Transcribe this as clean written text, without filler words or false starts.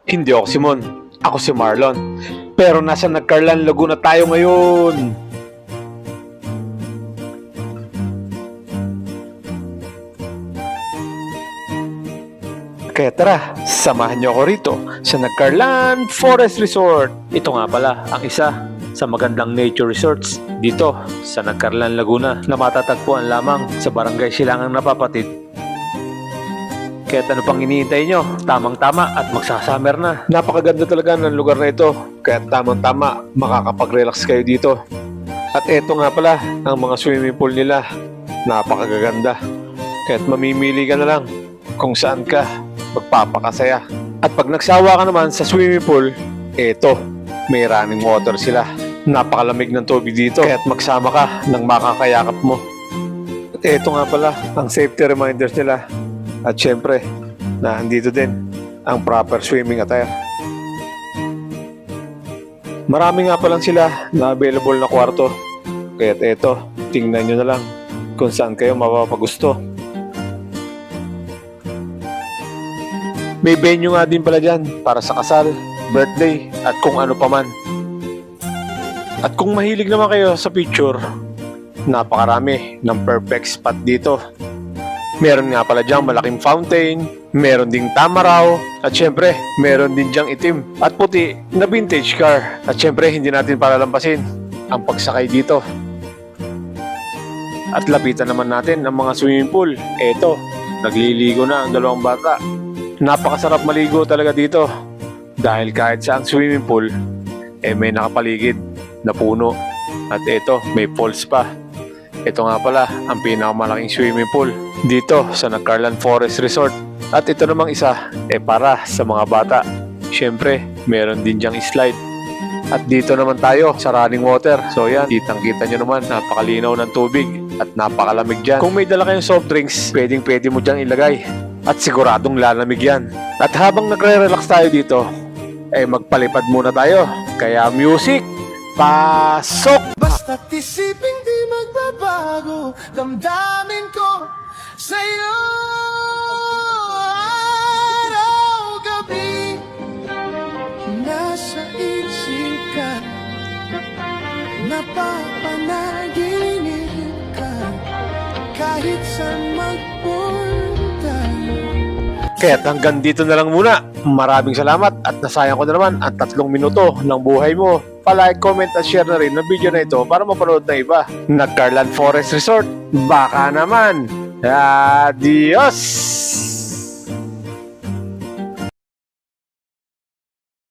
Hindi ako si Mon, ako si Marlon. Pero nasa Nagcarlan, Laguna tayo ngayon. Kaya tara, samahan niyo ako rito sa Nagcarlan Forest Resort. Ito nga pala ang isa sa magandang nature resorts dito sa Nagcarlan, Laguna na matatagpuan lamang sa Barangay Silangang Napapatid. Kaya't ano pang iniintay nyo? Tamang-tama at magsasummer na. Napakaganda talaga ng lugar na ito. Kaya't tamang-tama makakapag-relax kayo dito. At eto nga pala ang mga swimming pool nila. Napakaganda. Kaya't mamimili ka na lang kung saan ka magpapakasaya. At pag nagsawa ka naman sa swimming pool, eto, may running water sila. Napakalamig ng tubig dito. Kaya't magsama ka ng makakayakap mo. At eto nga pala ang safety reminders nila. At syempre, nandito din ang proper swimming attire. Marami nga pa lang sila na available na kwarto. Kaya't eto, tingnan nyo na lang kung saan kayo mapapagusto. May venue nga din pala dyan para sa kasal, birthday, at kung ano pa man. At kung mahilig naman kayo sa picture, napakarami ng perfect spot dito. Meron nga pala dyang malaking fountain, meron ding tamaraw, at syempre, meron din dyang itim at puti na vintage car. At syempre, hindi natin palalampasin ang pagsakay dito. At lapitan naman natin ang mga swimming pool. Eto, nagliligo na ang dalawang bata. Napakasarap maligo talaga dito dahil kahit sa ang swimming pool may nakapaligid na puno at eto may falls pa. Ito nga pala ang pinakamalaking swimming pool dito sa Nagcarlan Forest Resort. At ito namang isa para sa mga bata. Syempre meron din dyang slide. At dito naman tayo sa running water. So yan, kitang-kita nyo naman, napakalinaw ng tubig at napakalamig dyan. Kung may dala kayong soft drinks, pwedeng-pwede mo dyang ilagay. At siguradong lalamig yan. At habang nagre-relax tayo dito, magpalipad muna tayo. Kaya music, pasok! Basta't isiping di magbabago, damdamin ko sa'yo. Araw-gabi, nasa isip ka, napapanaginip ka, kahit saan magpunta. Kaya hanggang dito na lang muna. Maraming salamat at nasayang ko na naman ang 3 minuto ng buhay mo. Pa-like, comment at share na rin ng video na ito para mapanood na iba. Nagcarlan Forest Resort, baka naman. Adios!